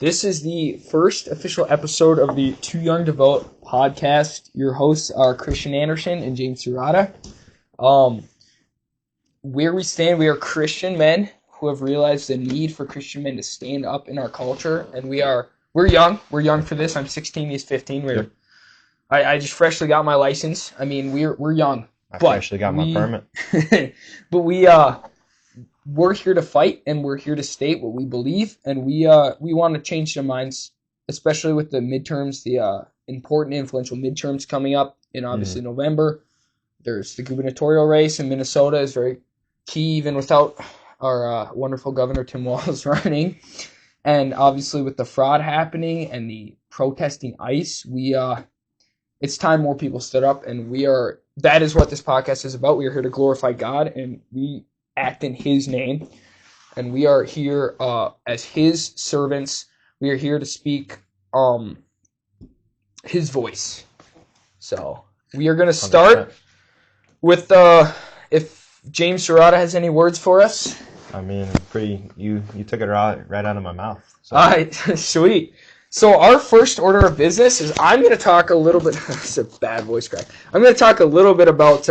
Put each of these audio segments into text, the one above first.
This is the first official episode of the Too Young to Vote podcast. Your hosts are Christian Anderson and James Serrata. Where we stand, we are Christian men who have realized the need for Christian men to stand up in our culture, and we're young. We're young for this. I'm 16. He's 15. I just freshly got my license. I mean, we're young. I freshly got my permit. But we're here to fight, and we're here to state what we believe, and we want to change their minds, especially with the midterms, the important, influential midterms coming up in obviously November. There's the gubernatorial race in Minnesota is very key, even without our wonderful governor Tim Walz running, and obviously with the fraud happening and the protesting ICE, it's time more people stood up, and that is what this podcast is about. We are here to glorify God, and we act in His name, and we are here as His servants. We are here to speak His voice. So we are going to start 100%. With if James Serrata has any words for us. I mean, you took it right out of my mouth. So. All right, sweet. So our first order of business is I'm going to talk a little bit. It's a bad voice crack. I'm going to talk a little bit about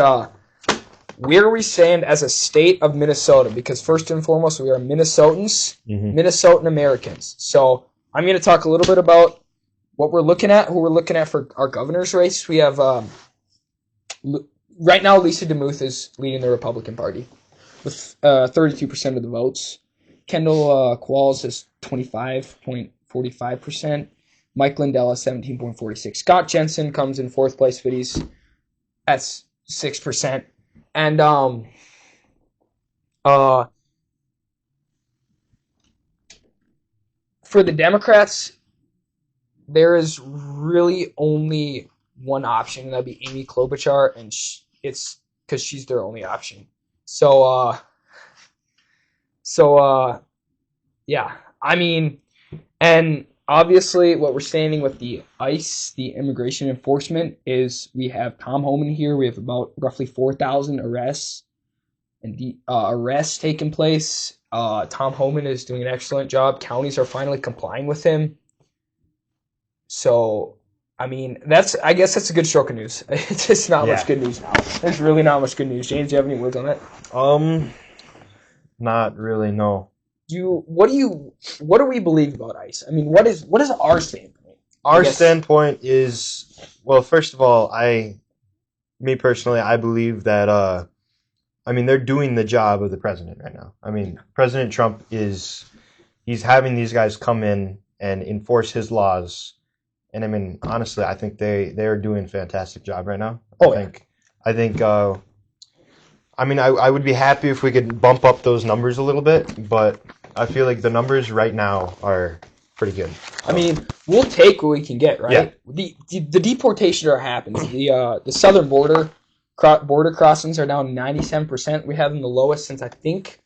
where we stand as a state of Minnesota, because first and foremost, we are Minnesotans, Minnesotan Americans. So I'm going to talk a little bit about what we're looking at, who we're looking at for our governor's race. We have, right now, Lisa DeMuth is leading the Republican Party with 32% of the votes. Kendall Qualls is 25.45%. Mike Lindell is 17.46%. Scott Jensen comes in fourth place, Fiddy's at 6%. And for the Democrats, there is really only one option, and that'd be Amy Klobuchar, and it's because she's their only option. So yeah, I mean, and obviously what we're standing with the ICE, the immigration enforcement, is we have Tom Homan here. We have about roughly 4,000 arrests and arrests taking place. Tom Homan is doing an excellent job. Counties are finally complying with him. So, I mean, I guess that's a good stroke of news. It's just not much good news now. There's really not much good news. James, do you have any words on that? Not really, no. What do we believe about ICE? I mean, what is our standpoint? Our standpoint is, well, first of all, me personally, I believe that, they're doing the job of the president right now. I mean, President Trump he's having these guys come in and enforce his laws. And I mean, honestly, I think they are doing a fantastic job right now. I would be happy if we could bump up those numbers a little bit, but I feel like the numbers right now are pretty good. I mean, we'll take what we can get, right? Yeah. The deportation that happens. The southern border crossings are down 97%. We have them the lowest since, I think,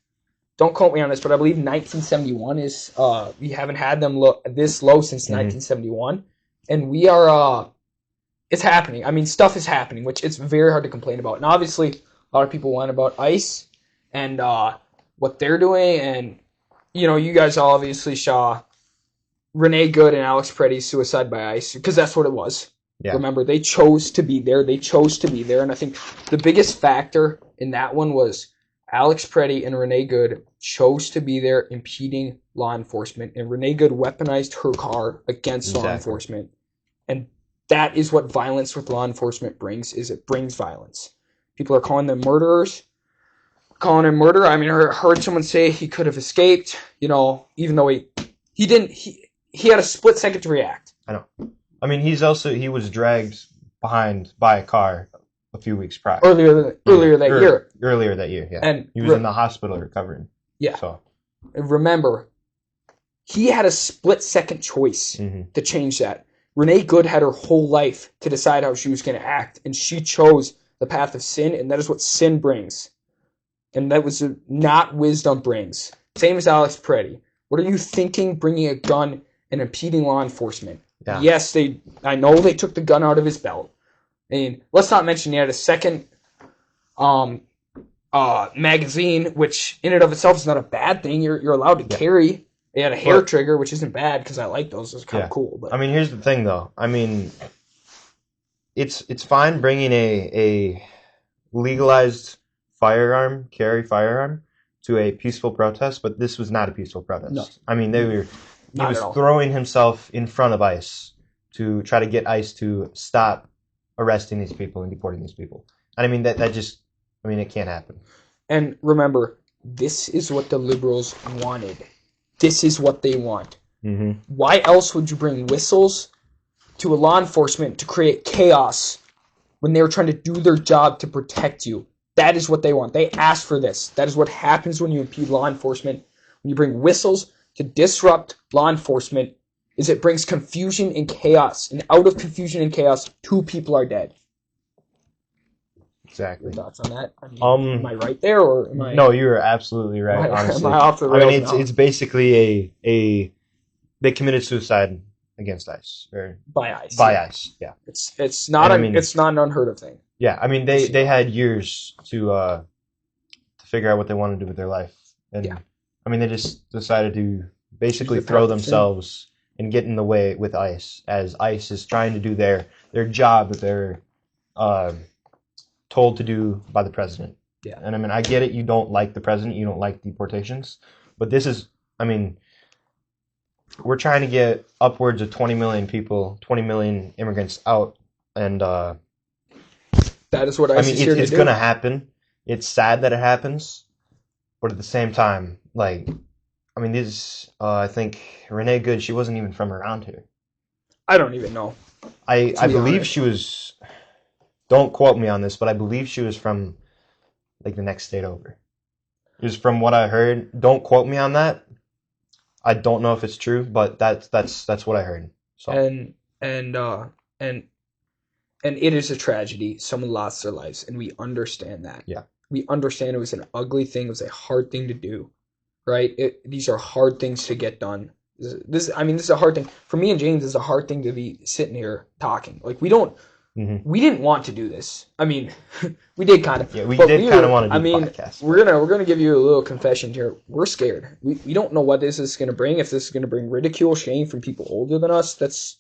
don't quote me on this, but I believe 1971 is, we haven't had them this low since 1971. And we are, it's happening. I mean, stuff is happening, which it's very hard to complain about. And obviously, a lot of people whine about ICE and what they're doing. And, you guys obviously saw Renee Good and Alex Preddy's suicide by ICE, because that's what it was. Yeah. Remember, they chose to be there. And I think the biggest factor in that one was Alex Preddy and Renee Good chose to be there impeding law enforcement. And Renee Good weaponized her car against law enforcement. And that is what violence with law enforcement brings, is it brings violence. People are calling them murderers, calling him murder. I mean, I heard someone say he could have escaped, even though he didn't. He had a split second to react. I know. I mean, he was dragged behind by a car a few weeks prior. Earlier that year. Earlier that year, yeah. And he was in the hospital recovering. Yeah. So. And remember, he had a split second choice to change that. Renee Good had her whole life to decide how she was going to act, and she chose the path of sin, and that is what sin brings. And that was not wisdom brings. Same as Alex Preddy. What are you thinking bringing a gun and impeding law enforcement? Yeah. Yes, I know they took the gun out of his belt. And let's not mention he had a second magazine, which in and of itself is not a bad thing. You're allowed to carry It had a hair But- trigger, which isn't bad because I like those. It's kind of Yeah. cool. But I mean, here's the thing, though. I mean, it's fine bringing a legalized carry firearm to a peaceful protest, but this was not a peaceful protest. No. I mean, he Not was at all. throwing himself in front of ICE to try to get ICE to stop arresting these people and deporting these people. And I mean, that just, I mean, it can't happen. And remember, this is what the liberals wanted. This is what they want. Mm-hmm. Why else would you bring whistles to a law enforcement to create chaos when they were trying to do their job to protect you? That is what they want. They asked for this. That is what happens when you impede law enforcement. When you bring whistles to disrupt law enforcement, is it brings confusion and chaos. And out of confusion and chaos, 2 people are dead. Exactly. Your thoughts on that? I mean, am I right there, or am I? No, you're absolutely right. Honestly, Am I off the I mean, rails now? it's basically they committed suicide against ICE or By ICE. by ICE. Yeah. It's not And I mean- it's not an unheard of thing. Yeah, I mean they had years to figure out what they wanted to do with their life, and Yeah. I mean they just decided to basically Choose the throw path, themselves and get in the way with ICE as ICE is trying to do their job that they're told to do by the president. Yeah. And I mean I get it. You don't like the president. You don't like deportations, but this is, I mean, we're trying to get upwards of 20 million people, 20 million immigrants out, and That is what I ICE mean, is here it's to do. going to happen. It's sad that it happens, but at the same time, like, I mean, I think Renee Good, she wasn't even from around here. I don't even know. I be believe honest. she was, don't quote me on this, but I believe she was from, like, the next state over. Is from what I heard. Don't quote me on that. I don't know if it's true, but that's what I heard. So, And it is a tragedy. Someone lost their lives, and we understand that. Yeah. We understand it was an ugly thing. It was a hard thing to do, right? These are hard things to get done. This is a hard thing for me and James. It's a hard thing to be sitting here talking. Like we didn't want to do this. I mean, we did kind of. yeah, we but did kind of want to do I mean, the podcast. we're gonna give you a little confession here. We're scared. We don't know what this is gonna bring. If this is gonna bring ridicule, shame from people older than us,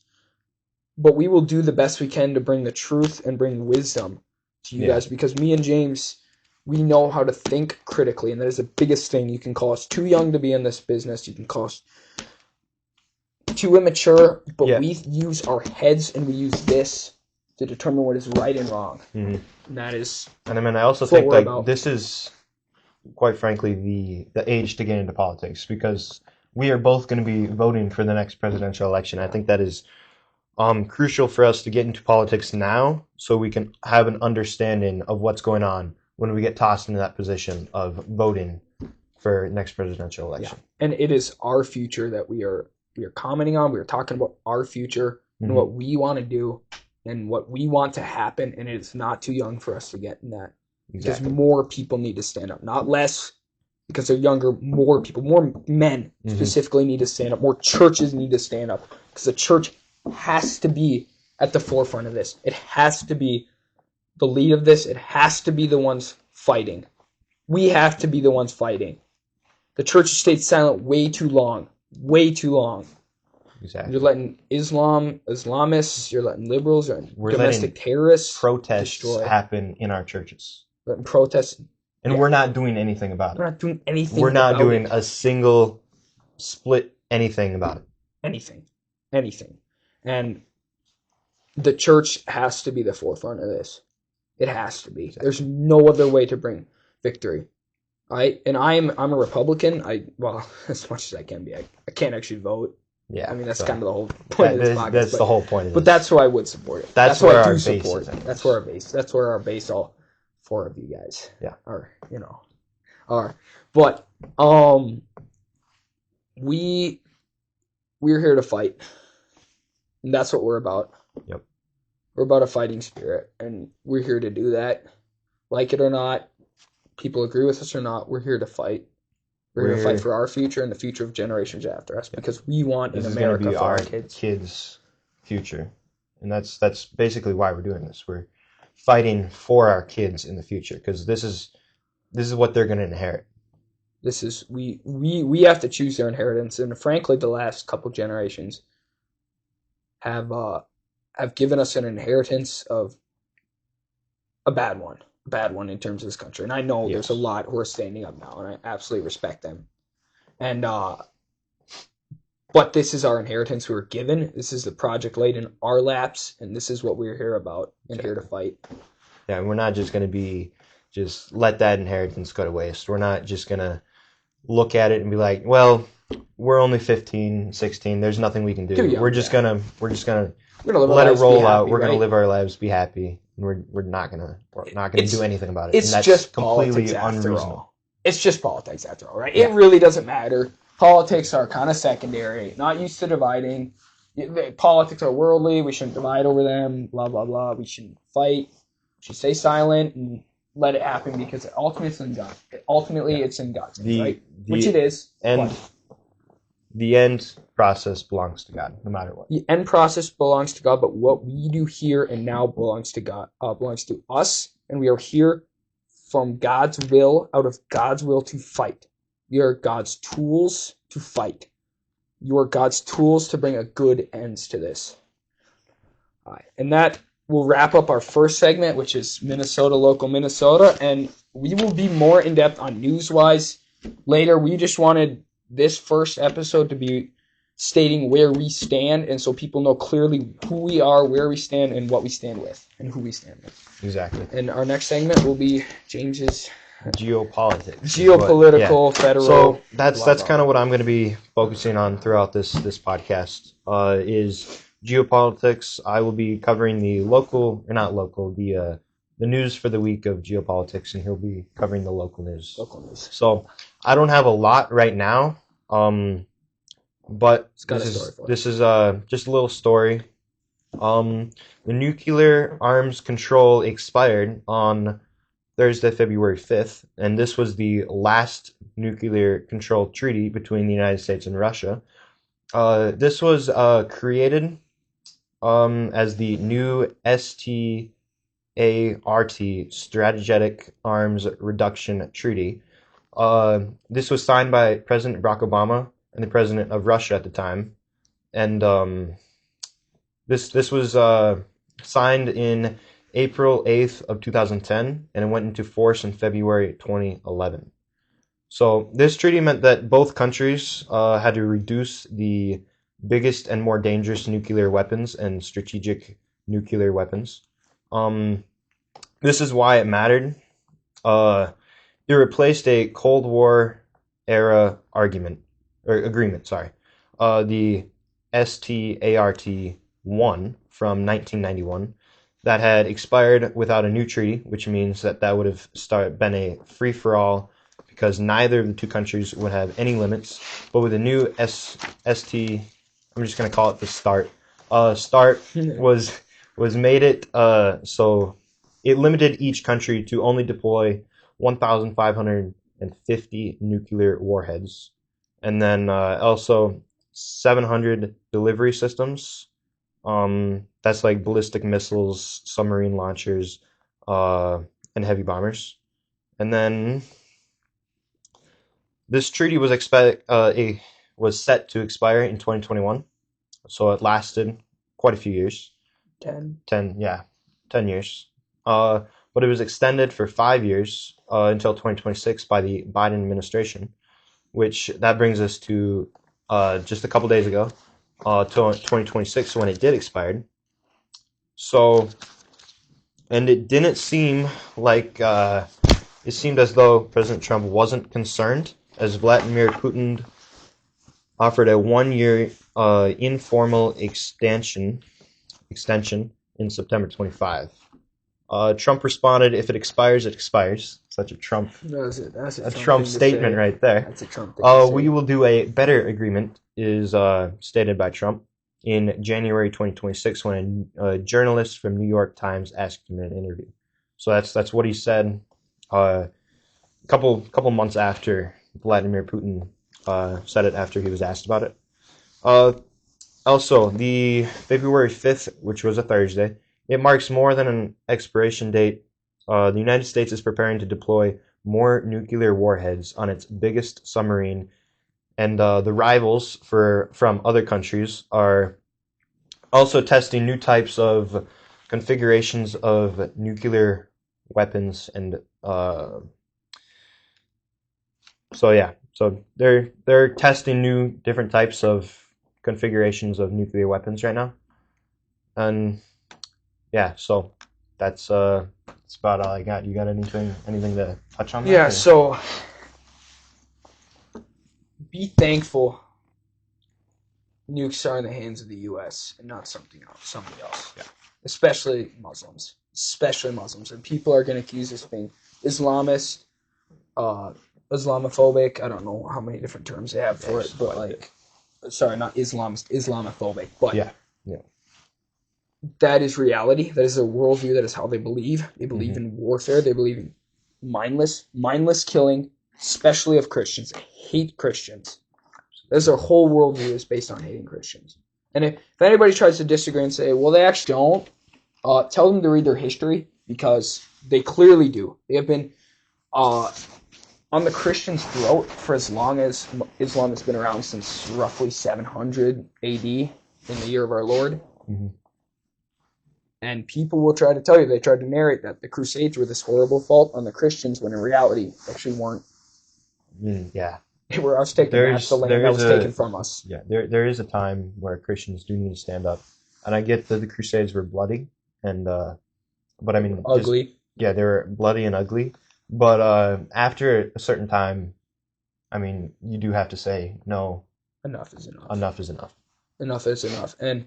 but we will do the best we can to bring the truth and bring wisdom to you guys, because me and James, we know how to think critically, and that is the biggest thing. You can call us too young to be in this business. You can call us too immature, but Yeah. we use our heads and we use this to determine what is right and wrong. Mhm. And that is And I mean, I also That's what think we're like about. this is, quite frankly, the age to get into politics, because we are both going to be voting for the next presidential election. I think that is crucial for us to get into politics now, so we can have an understanding of what's going on when we get tossed into that position of voting for next presidential election. and it is our future that we are commenting on. We are talking about our future and Mhm. what we want to do and what we want to happen, and it's not too young for us to get in that. Exactly. Because more people need to stand up, not less, because they're younger. More people, more men Mhm. specifically need to stand up. More churches need to stand up, because the church has to be at the forefront of this. It has to be the lead of this. It has to be the ones fighting. We have to be the ones fighting. The church has stayed silent way too long. Way too long. Exactly. You're letting Islamists, you're letting liberals, or We're domestic letting terrorists Protests destroy. happen in our churches, letting protests. and Yeah. we're not doing anything about We're it. not doing anything. We're not about doing it. a single split anything about it. anything. And the church has to be the forefront of this. It has to be. There's no other way to bring victory. Right? And I'm a Republican. Well, as much as I can be. I can't actually vote. Yeah. I mean, that's so kind of the whole point of this podcast. that's the whole point of this. But that's why I would support it. That's why where I our do base support is it. anyways. That's where our base, all 4 of you guys, Yeah. are. But we're here to fight, and that's what we're about. Yep. We're about a fighting spirit, and we're here to do that. Like it or not, people agree with us or not, we're here to fight. We're here to fight for our future and the future of generations after us, because we want This an is going to America be for our our kids. kids' future, and that's basically why we're doing this. We're fighting for our kids in the future, because this is what they're going to inherit. This is we have to choose their inheritance, and frankly, the last couple generations have given us an inheritance of a bad one in terms of this country. And I know there's a lot who are standing up now, and I absolutely respect them. And but this is our inheritance we were given. This is the project laid in our laps, and this is what we're here about and here to fight. Yeah, and we're not just going to just let that inheritance go to waste. We're not just going to look at it and be like, well, we're only 15, 16. There's nothing we can do. We're just gonna let it roll out. We're gonna live our lives, be happy. And we're not gonna do anything about it. It's and that's just completely politics after unreasonable. all. It's just politics after all, right? Yeah. It really doesn't matter. Politics are kind of secondary. Not used to dividing. Politics are worldly. We shouldn't divide over them. Blah blah blah. We shouldn't fight. We should stay silent and let it happen because ultimately it's in God. It's in God's hands, right? Which it is. And the end process belongs to God, no matter what. The end process belongs to God, but what we do here and now belongs to God, belongs to us, and we are here from God's will, out of God's will to fight. We are God's tools to fight. You are God's tools to bring a good end to this. All right, and that will wrap up our first segment, which is Minnesota, local Minnesota, and we will be more in-depth on news-wise later. We just wanted this first episode to be stating where we stand, and so people know clearly who we are, where we stand, and what we stand with, and who we stand with. Exactly. And our next segment will be James's geopolitical, federal. So that's kind of what I'm going to be focusing on throughout this podcast. Is geopolitics. I will be covering the news for the week of geopolitics, and he'll be covering the local news. So I don't have a lot right now, but this is just a little story. The nuclear arms control expired on Thursday, February 5th, and this was the last nuclear control treaty between the United States and Russia. This was created as the new START, Strategic Arms Reduction Treaty. This was signed by President Barack Obama and the president of Russia at the time, and this was signed in April 8th of 2010, and it went into force in February 2011. So this treaty meant that both countries had to reduce the biggest and more dangerous nuclear weapons and strategic nuclear weapons. This is why it mattered. It replaced a Cold War era agreement. The START-1 from 1991 that had expired without a new treaty, which means that would have been a free-for-all because neither of the two countries would have any limits. But with a new ST, I'm just going to call it the START. START was made it so it limited each country to only deploy 1,550 nuclear warheads, and then also 700 delivery systems. That's like ballistic missiles, submarine launchers, and heavy bombers. And then this treaty was set to expire in 2021, so it lasted quite a few years. 10 years. But it was extended for 5 years until 2026 by the Biden administration, which that brings us to just a couple days ago, to 2026 when it did expire. So, and it didn't seem like it seemed as though President Trump wasn't concerned, as Vladimir Putin offered a 1-year informal extension in September 25. Trump responded, "If it expires, it expires." Such a Trump, that's a Trump statement right there. That's a Trump thing. We will do a better agreement, is stated by Trump in January 2026 when a journalist from New York Times asked him in an interview. So that's what he said. A couple months after Vladimir Putin said it, after he was asked about it. Also, the February 5th, which was a Thursday, it marks more than an expiration date. The United States is preparing to deploy more nuclear warheads on its biggest submarine, and the rivals from other countries are also testing new types of configurations of nuclear weapons, and so they're testing new different types of configurations of nuclear weapons right now, and yeah, so that's about all I got. You got anything to touch on? Yeah, so be thankful nukes are in the hands of the U.S. and not somebody else. Yeah. Especially Muslims. And people are going to accuse us of being Islamist, Islamophobic. I don't know how many different terms they have for it, but sorry, not Islamist, Islamophobic. But yeah. That is reality. That is their worldview. That is how they believe. They believe in warfare. They believe in mindless killing, especially of Christians. They hate Christians. That's their whole worldview is based on hating Christians. And if anybody tries to disagree and say, well, they actually don't, tell them to read their history, because they clearly do. They have been on the Christians' throat for as long as Islam has been around, since roughly 700 AD in the year of our Lord. Mm-hmm. And people will try to tell you, they tried to narrate that the Crusades were this horrible fault on the Christians, when in reality, they actually weren't. Yeah. They were us taking back the land that was taken from us. Yeah, there is a time where Christians do need to stand up. And I get that the Crusades were bloody, and but I mean... Ugly. They were bloody and ugly. But after a certain time, I mean, you do have to say, no. Enough is enough. Enough is enough. Enough is enough. And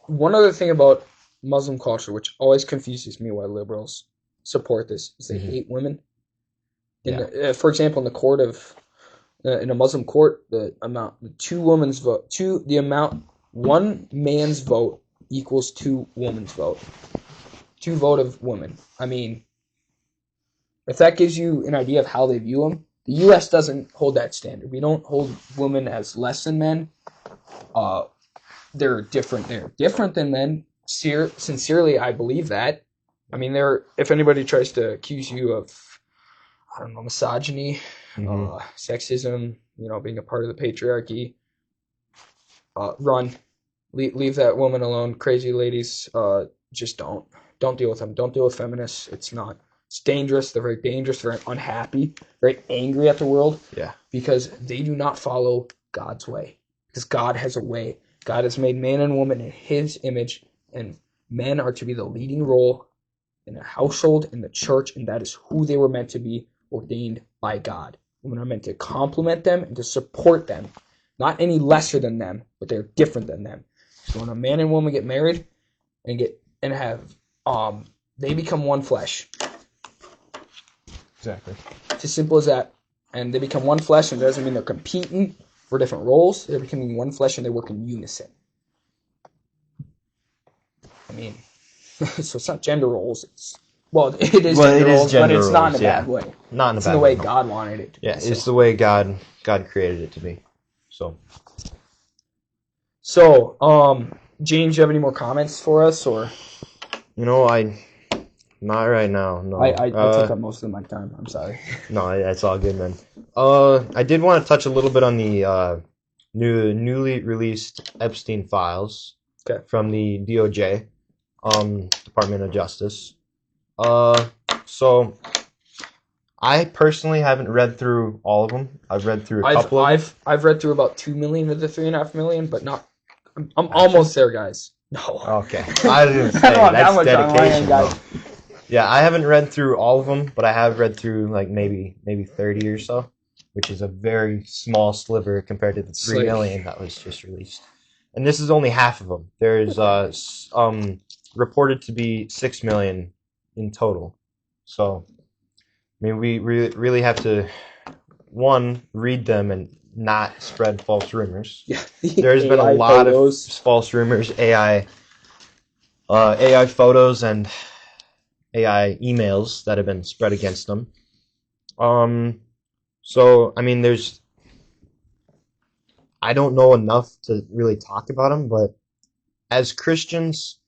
one other thing about Muslim culture, which always confuses me why liberals support this, is they hate women. For example, in the court of, in a Muslim court, one man's vote equals two women's vote. Two vote of women. I mean, if that gives you an idea of how they view them, the U.S. doesn't hold that standard. We don't hold women as less than men. They're different. They're different than men. Sincerely, I believe that. I mean, if anybody tries to accuse you of, I don't know, misogyny, sexism, being a part of the patriarchy, run. Leave that woman alone. Crazy ladies, just don't deal with them. Don't deal with feminists. It's dangerous. They're very dangerous, very unhappy, very angry at the world. Yeah. Because they do not follow God's way. Because God has a way. God has made man and woman in his image, and men are to be the leading role in a household, in the church, and that is who they were meant to be, ordained by God. Women are meant to complement them and to support them, not any lesser than them, but they're different than them. So when a man and woman get married and they become one flesh. Exactly. It's as simple as that. And they become one flesh, and it doesn't mean they're competing for different roles. They're becoming one flesh, and they work in unison. I mean, so it's not gender roles. It is gender roles, but it's not in a bad way. Not in a bad way. It's in the way God wanted it to be. Yeah, it's the way God created it to be. So, James, you have any more comments for us, or? Not right now. No. I took up most of my time. I'm sorry. No, it's all good, man. I did want to touch a little bit on the newly released Epstein files from the DOJ, Department of Justice. So I personally haven't read through all of them. I've read through a couple. I've read through about 2 million of the 3.5 million, but not. I'm almost there, guys. No. Okay. I didn't say that's dedication, guys. Yeah, I haven't read through all of them, but I have read through like maybe 30 or so, which is a very small sliver compared to the 3 million that was just released. And this is only half of them. There's reported to be 6 million in total. So, I mean, we really have to, one, read them and not spread false rumors. Yeah. There's been a lot of false rumors, AI photos and AI emails that have been spread against them. So, I mean, I don't know enough to really talk about them, but as Christians,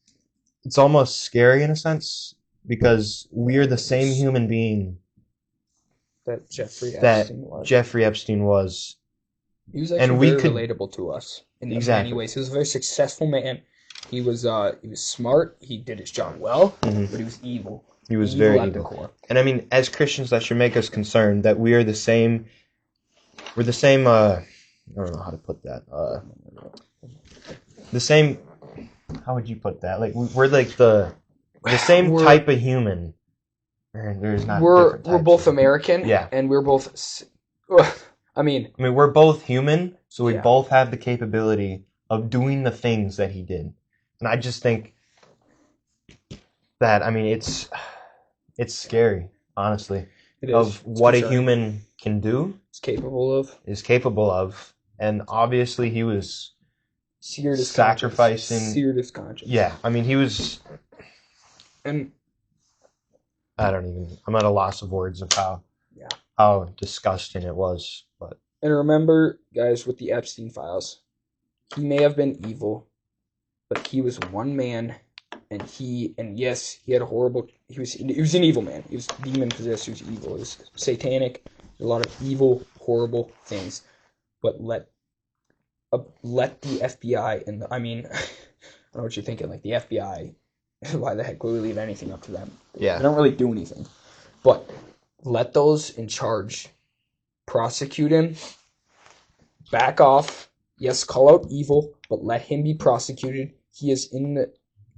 it's almost scary in a sense, because we're the same human being that Jeffrey that Epstein was. Jeffrey Epstein was. He was actually And we very could- relatable to us in Exactly. many ways. He was a very successful man. He was smart. He did his job well, Mhm. but he was evil. He was Evil very at the evil. core. And I mean, as Christians, that should make us concerned that we are the same. We're the same. I don't know how to put that. The same. How would you put that? Like we're like the same type of human. There's not. We're different types both of- American. Yeah. And we're both. I mean, we're both human, so we Yeah. both have the capability of doing the things that he did. And I just think that it's scary, honestly, it is. of It's what a concerning. human can do, Is capable of. and obviously he was Seared his sacrificing. conscience. Seared his conscience. Yeah, I mean he was. And I'm at a loss of words of Yeah. how disgusting it was. But And remember, guys, with the Epstein files, he may have been evil, but he was one man, and yes, he had a horrible. He was an evil man. He was demon possessed. He was evil. He was satanic. A lot of evil, horrible things. But let the FBI and I mean, I don't know what you're thinking. Like the FBI, why the heck would we leave anything up to them? yeah, They don't really do anything. But let those in charge prosecute him, back off. Yes, call out evil, but let him be prosecuted. He is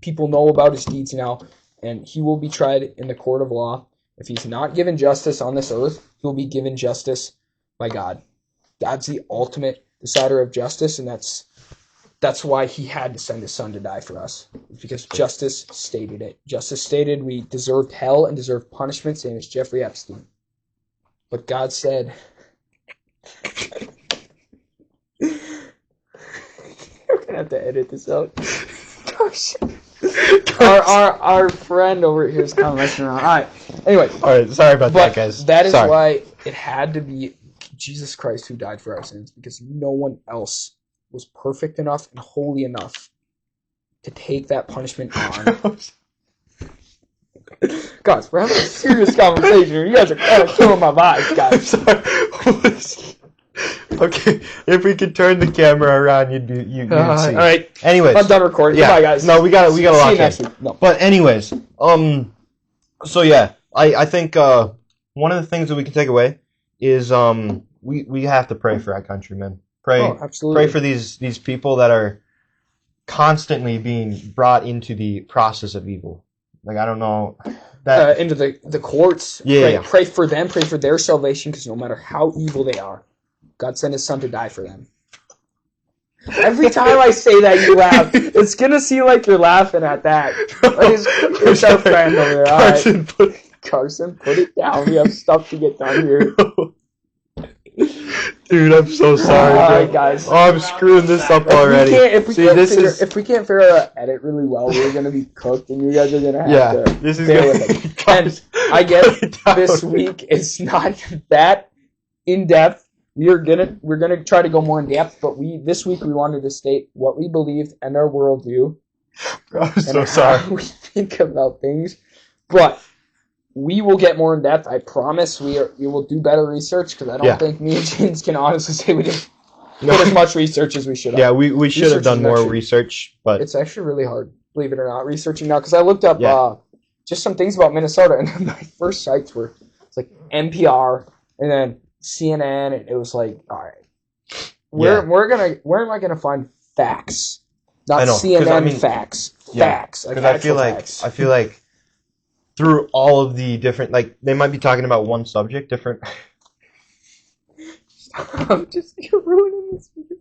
people know about his deeds now, and he will be tried in the court of law. If he's not given justice on this earth, he will be given justice by God. God's the ultimate decider of justice, and that's why he had to send his son to die for us. Because justice stated it. Justice stated we deserved hell and deserved punishment, same as Jeffrey Epstein. But God said, I'm gonna have to edit this out. Gosh. Our friend over here is kind of messing around. Alright. Anyway. Alright, sorry about that, guys. That is Sorry. why it had to be Jesus Christ who died for our sins, because no one else was perfect enough and holy enough to take that punishment on. Guys, we're having a serious conversation here. You guys are kind of killing my vibe, guys. Sorry. Okay, if we could turn the camera around, you'd see. All right, Anyways, I'm done recording. yeah, Goodbye, guys. no, we got a See lot. you next week. No. But anyways, so yeah, I think one of the things that we can take away is we have to pray for our country, man. Absolutely. Pray for these people that are constantly being brought into the process of evil. Like I don't know that into the courts. Yeah. Pray for them. Pray for their salvation, because no matter how evil they are, God sent His Son to die for them. Every time I say that, you laugh. It's gonna seem like you're laughing at that. It's our friend over there. Carson, put it down. We have stuff to get done here. Dude, I'm so sorry, All bro. right, guys. Oh, I'm screwing this up already. If we can't figure out how to edit really well, we're gonna be cooked, and you guys are gonna have to this is bear with it. And I guess this week it's not that in depth. We're gonna try to go more in depth, but this week we wanted to state what we believed and our worldview. Bro, I'm so and sorry. how we think about things, but we will get more in depth. I promise. We will do better research, because I don't think me and James can honestly say we didn't put as much research as we should have. Yeah, we should have Research done is more actually- research, but It's actually really hard, believe it or not, researching now, because I looked up just some things about Minnesota, and my first sites were like NPR and then CNN, and it was like, all right, where am I gonna find facts? Not I know, 'cause CNN I mean- facts. Yeah, Facts. Like because facts. I feel like through all of the different, like they might be talking about one subject, different. Stop! You're ruining this video.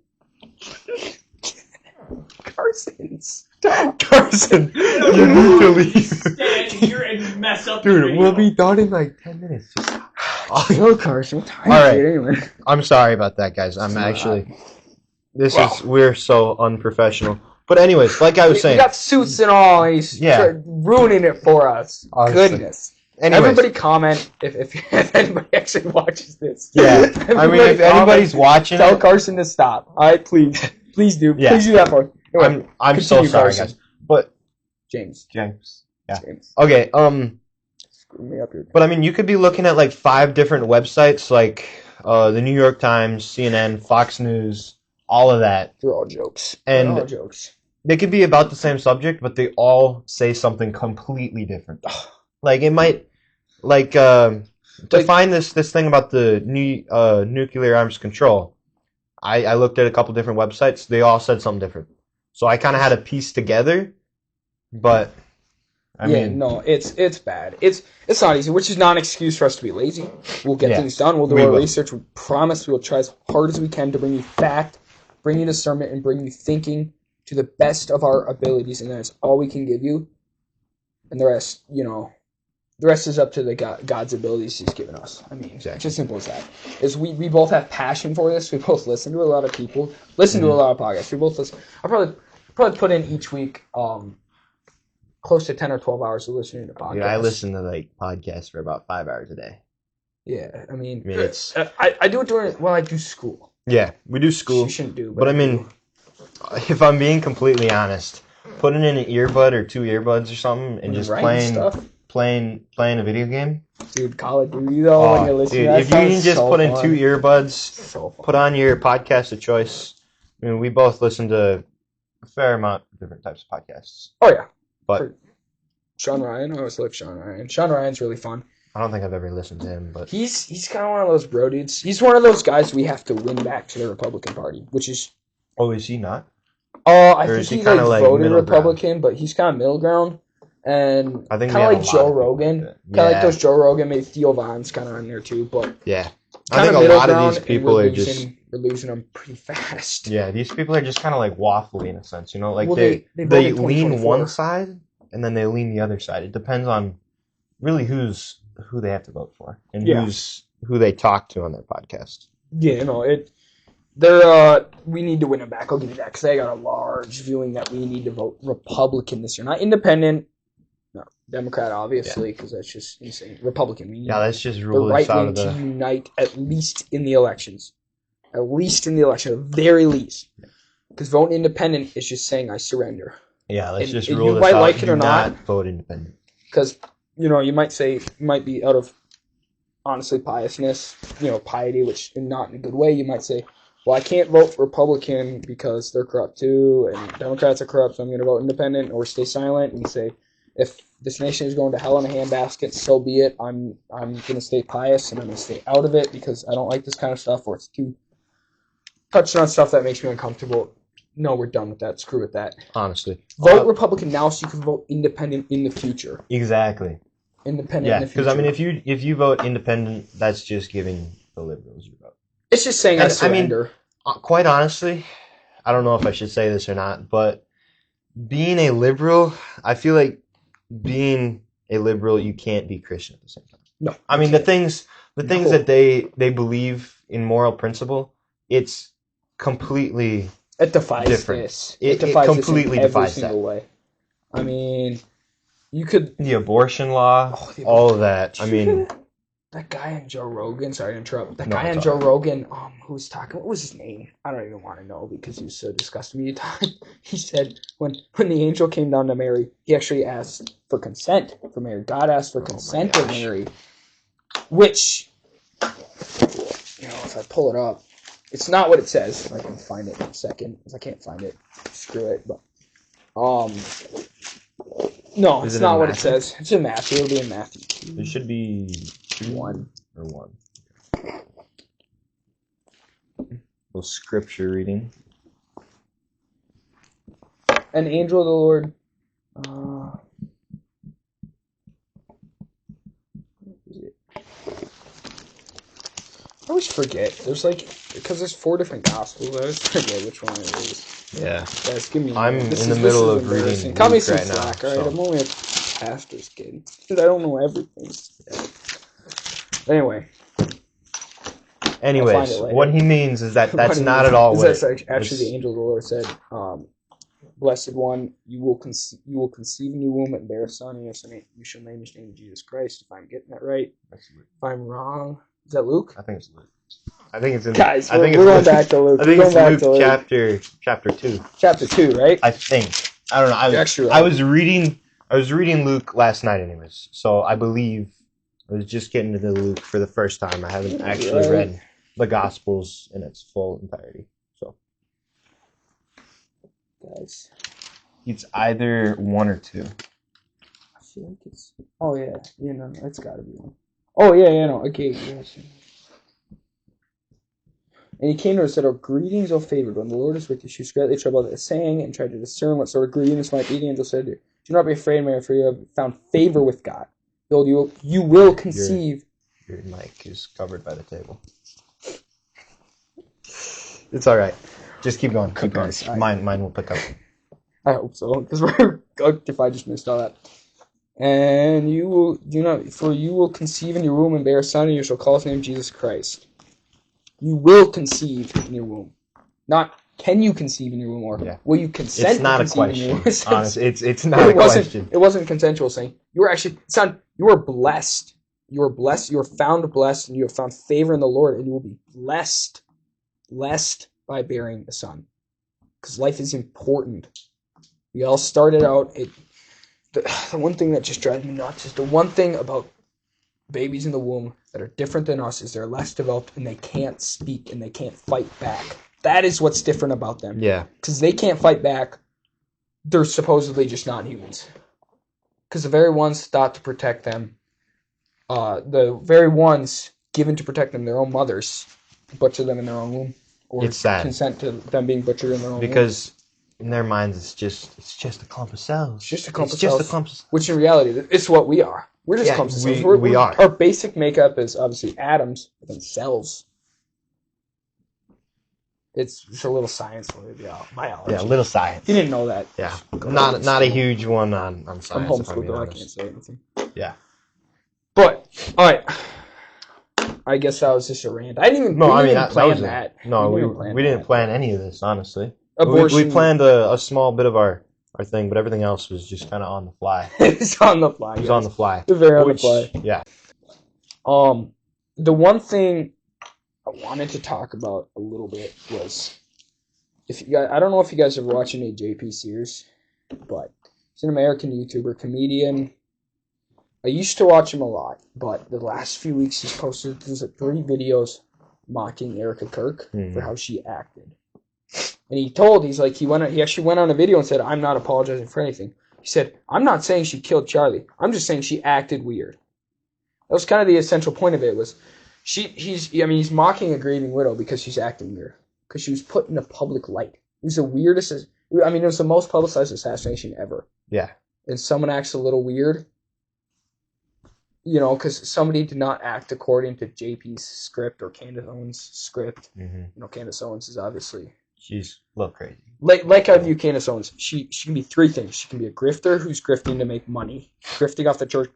Carson, stop. Carson, you need to leave. Stand here and mess up the Dude, video. we'll be done in like 10 minutes. Just... Oh, Carson, what time All right. is it anyway? I'm sorry about that, guys. I'm actually. We're so unprofessional. But anyways, like I was We saying. got suits and all, and he's ruining it for us. Honestly. Goodness. Anyways. Everybody comment if anybody actually watches this. Yeah. I mean, if anybody's watching tell it, Carson to stop. All right, please do. Yeah. Please do that for me. Anyway, I'm so continue, sorry, Carson. guys. But James. James. Yeah. James. Okay. screw me up here. But I mean, you could be looking at like 5 different websites, like the New York Times, CNN, Fox News, all of that. They're all jokes. And They're all jokes. They could be about the same subject, but they all say something completely different. Like it might, to find this thing about the nuclear arms control. I looked at a couple different websites. They all said something different. So I kind of had to piece together, but I mean, no, it's bad. It's not easy, which is not an excuse for us to be lazy. We'll get things done. We'll do our research. We promise we will try as hard as we can to bring you fact, bring you discernment, and bring you thinking to the best of our abilities, and that's all we can give you. And the rest, the rest is up to the God's abilities He's given us. I mean, it's as simple as that. Is we both have passion for this. We both listen to a lot of people, to a lot of podcasts. We both listen. I probably put in each week close to 10 or 12 hours of listening to podcasts. Yeah, I listen to podcasts for about 5 hours a day. Yeah, I mean it's I do it I do school. Yeah, we do school. You shouldn't do, but I mean, if I'm being completely honest, putting in an earbud or 2 earbuds or something and just playing a video game. Dude, Call of Duty though, when you're listening, if you can just put in 2 fun. earbuds, put on your podcast of choice. I mean, we both listen to a fair amount of different types of podcasts. Oh yeah, but Sean Ryan, I always like Sean Ryan. Sean Ryan's really fun. I don't think I've ever listened to him, but he's kind of one of those bro dudes. He's one of those guys we have to win back to the Republican Party, which is. Oh, is he not? I think he voted Republican, but he's kind of middle ground. And I think kind of like Joe Rogan. Kind of like those Joe Rogan, maybe Theo Von's kind of on there too. But yeah, I think a lot of these people are we're losing them pretty fast. Yeah, these people are just kind of like waffly in a sense, like they lean one side and then they lean the other side. It depends on really who they have to vote for and who they talk to on their podcast. Yeah, we need to win them back. I'll give you that because they got a large viewing that we need to vote Republican this year, not independent. No, Democrat, obviously, because that's just insane. Republican. We need let's just rule the this right out wing of the... to unite at least in the elections. At least in the election, at the very least. Because voting independent is just saying I surrender. Yeah, let's just and rule you this might out. like it or not. Vote independent. Because, you might be out of, honestly, piousness, piety, which not in a good way. You might say, well, I can't vote for Republican because they're corrupt too, and Democrats are corrupt, so I'm going to vote independent or stay silent. And you say, if this nation is going to hell in a handbasket, so be it. I'm going to stay pious and I'm going to stay out of it because I don't like this kind of stuff, or it's too touching on stuff that makes me uncomfortable. No, we're done with that. Screw with that. Honestly. Vote Republican now so you can vote independent in the future. Exactly. Independent in the future. Yeah, because, if you vote independent, that's just giving the liberals your vote. It's just saying I surrender. Quite honestly, I don't know if I should say this or not, but being a liberal, I feel like being a liberal, you can't be Christian at the same time. No. I mean, the things that they believe in moral principle, it's completely it defies different. This. It completely defies that. Way. I mean, you could... The abortion law, all of that. I mean... That guy on Joe Rogan, sorry to interrupt. That guy on Joe Rogan, who was talking, what was his name? I don't even want to know because he was so disgusting me. He said when the angel came down to Mary, he actually asked for consent for Mary. God asked for consent of Mary, which, if I pull it up, it's not what it says. If I can find it in a second, because I can't find it. Screw it. But no, it's not what it says. It's in Matthew. It'll be in Matthew. It should be 1 or 1. Little scripture reading. An angel of the Lord. I always forget. There's because there's 4 different gospels. I always forget which one it is. Yeah. Guys, give me. I'm in the middle of reading Cut me some right slack, now. alright? I'm only a pastor's kid. Dude, I don't know everything. Anyway. Anyways, what he means is that's not at all what actually the angel of the Lord said, Blessed one, you will conceive in your womb and bear a son, and you shall name his name Jesus Christ. If I'm getting that right. If I'm wrong, is that Luke? I think it's Luke. I think it's in. Guys, I think we're going back to Luke. I think it's Luke chapter 2. Chapter 2, right? I think. I don't know. You're actually right. I was reading Luke last night, anyways. So I believe I was just getting into Luke for the first time. I haven't actually read the Gospels in its full entirety. So, guys, it's either one or two. I feel like it's. Oh yeah, it's got to be one. Oh yeah, no. Okay, yes. And he came to her and said, "Oh, greetings, O favored one. The Lord is with you." She was greatly troubled at the saying and tried to discern what sort of greeting this might be. The angel said to her, "Do not be afraid, Mary, for you have found favor with God. Behold, you will conceive." Your mic is covered by the table. It's all right. Just keep going. Keep going. Mine will pick up. I hope so, because if I just missed all that. And you will conceive in your womb and bear a son, and you shall call his name Jesus Christ. You will conceive in your womb. Not can you conceive in your womb, or will you consent to conceive in your womb? Honestly, it's not a question. It wasn't consensual saying. You were actually, son, you are blessed. You are blessed. You are found blessed, and you have found favor in the Lord, and you will be blessed by bearing a son. Because life is important. We all started out, the one thing that just drives me nuts is the one thing about babies in the womb that are different than us is they're less developed and they can't speak and they can't fight back. That is what's different about them. Yeah. Because they can't fight back, they're supposedly just not humans. Because the very ones thought to protect them, the very ones given to protect them, their own mothers, butcher them in their own womb. Or it's sad. Consent to them being butchered in their own womb. Because in their minds, it's just a clump of cells. It's just a clump of cells. Which in reality, it's what we are. We're just clumps of cells. We are. Our basic makeup is obviously atoms and cells. It's just a little science for you, biology. Yeah, a little science. You didn't know that. Yeah, not a huge one on science. I'm homeschooled, though. I can't say anything. Yeah. But, all right. I guess that was just a rant. I didn't even plan that. No, we didn't plan any of this, honestly. Abortion. We planned a small bit of our thing, but everything else was just kind of on the fly. It's on the fly. It was on the fly. Very on the fly. Yeah. The one thing I wanted to talk about a little bit was I don't know if you guys are watching any JP Sears, but he's an American YouTuber, comedian. I used to watch him a lot, but the last few weeks he's posted 3 videos mocking Erica Kirk for how she acted. And he actually went on a video and said, "I'm not apologizing for anything." He said, "I'm not saying she killed Charlie. I'm just saying she acted weird." That was kind of the essential point of it. Was he's mocking a grieving widow because she's acting weird, because she was put in a public light. It was the weirdest. It was the most publicized assassination ever. Yeah. And someone acts a little weird. Because somebody did not act according to JP's script or Candace Owens' script. Mm-hmm. Candace Owens is obviously... She's a little crazy. Like I view Candace Owens. She can be 3 things. She can be a grifter who's grifting to make money. Grifting off the church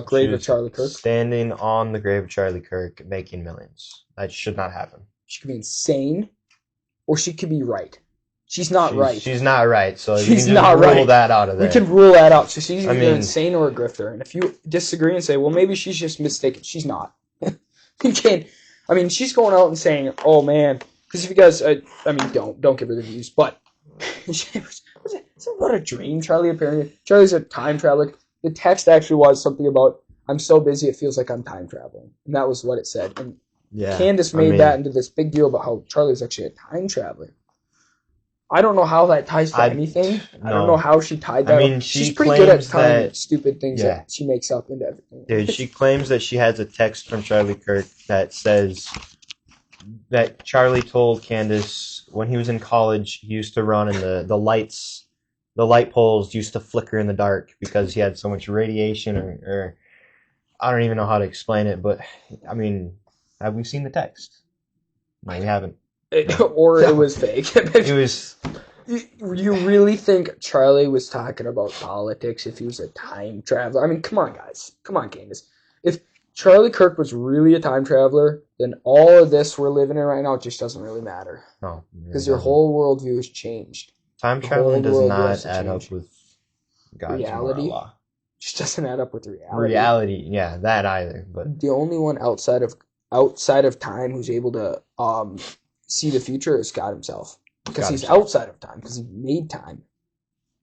grave of Charlie Kirk. Standing on the grave of Charlie Kirk, making millions. That should not happen. She could be insane, or she could be right. She's not right. She's not right, so she's you can rule that out of there. We can rule that out. So she's either insane or a grifter. And if you disagree and say, well, maybe she's just mistaken, she's not. She's going out and saying, oh, man, because if you guys, don't give her the views, but is it about a dream, Charlie, apparently? Charlie's a time traveler. The text actually was something about, I'm so busy it feels like I'm time traveling. And that was what it said. And Candace made that into this big deal about how Charlie's actually a time traveler. I don't know how that ties to anything. I don't know how she tied that. She's pretty good at tying stupid things that she makes up into everything. Dude, she claims that she has a text from Charlie Kirk that says that Charlie told Candace when he was in college, he used to run and the light poles used to flicker in the dark because he had so much radiation or I don't even know how to explain it, but have we seen the text? No, we haven't. It was fake. It was. You really think Charlie was talking about politics if he was a time traveler? Come on, guys. Come on, Candace. If Charlie Kirk was really a time traveler, then all of this we're living in right now just doesn't really matter. No. Because your whole worldview has changed. Time traveling does not add up with God's reality. Moral law. Just doesn't add up with reality. Reality, yeah, that either. But the only one outside of time who's able to see the future is God himself, because he's outside of time, because he made time.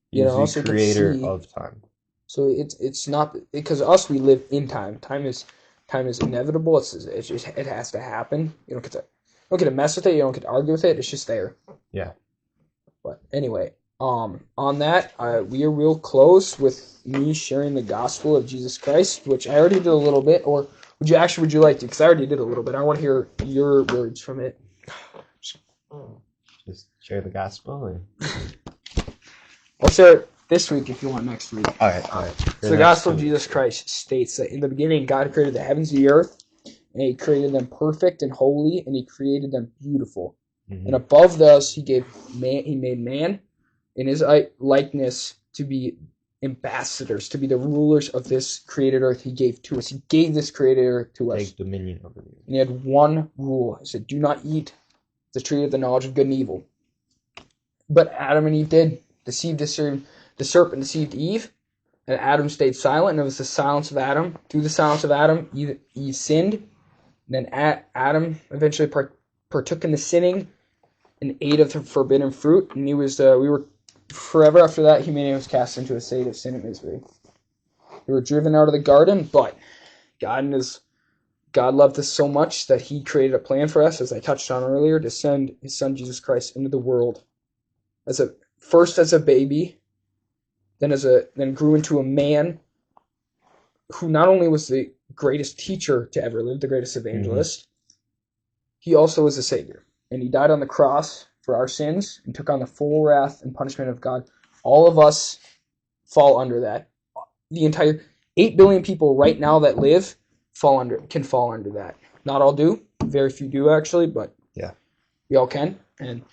He's the creator of time. So it's not because us, we live in time. Time is time is inevitable. It has to happen. You don't get to mess with it. You don't get to argue with it. It's just there. Yeah. But anyway, on that, we are real close with me sharing the gospel of Jesus Christ, which I already did a little bit. Or would you like to? Because I already did a little bit. I want to hear your words from it. Just share the gospel. Or... I'll share it this week if you want next week. All right. So the gospel of Jesus Christ states that in the beginning God created the heavens and the earth, and He created them perfect and holy, and He created them beautiful. Mm-hmm. And above those, He made man in His likeness to be ambassadors, to be the rulers of this created earth He gave to us. He gave this created earth to us. Take dominion over you. And He had one rule. He said, do not eat the tree of the knowledge of good and evil. But Adam and Eve did. The serpent deceived Eve, and Adam stayed silent, and it was the silence of Adam. Through the silence of Adam, Eve sinned. And then Adam eventually partook in the sinning and ate of the forbidden fruit. And we were forever after that, humanity was cast into a state of sin and misery. We were driven out of the garden, but God loved us so much that He created a plan for us, as I touched on earlier, to send His Son Jesus Christ into the world first as a baby, then grew into a man who not only was the greatest teacher to ever live, the greatest evangelist, He also was a savior. And He died on the cross for our sins and took on the full wrath and punishment of God. All of us fall under that. The entire 8 billion people right now that live can fall under that. Not all do. Very few do, actually, but yeah, we all can. And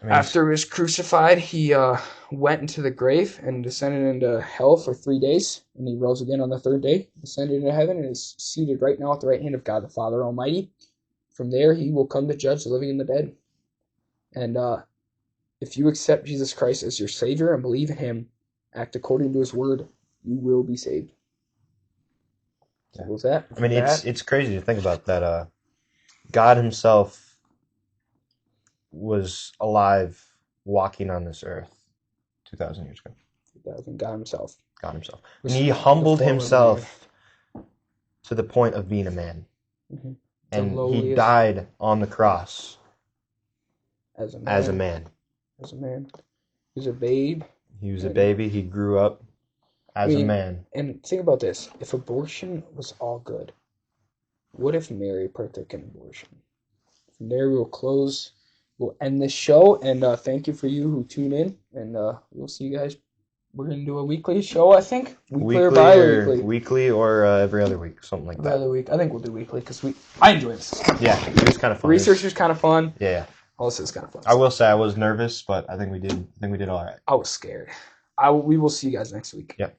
after He was crucified, He went into the grave and descended into hell for 3 days. And He rose again on the third day, descended into heaven, and is seated right now at the right hand of God the Father Almighty. From there, He will come to judge the living and the dead. And if you accept Jesus Christ as your Savior and believe in Him, act according to His word, you will be saved. So what was that? I mean, it's crazy to think about that. God Himself was alive, walking on this earth 2,000 years ago. 2000, God Himself. And He humbled Himself to the point of being a man. Mm-hmm. And He died on the cross as a man. He was a babe. He was a baby. He grew up as a man. And think about this. If abortion was all good, what if Mary partook in abortion? From there, we'll end this show. And thank you for you who tune in. And we'll see you guys. We're going to do a weekly show, I think. Weekly or bi-weekly? Weekly or every other week, something like that. Every other week. I think we'll do weekly because I enjoy this. Yeah, it was kind of fun. Research was kind of fun. Yeah. All this is kind of fun. I will say I was nervous, but I think we did all right. I was scared. We will see you guys next week. Yep.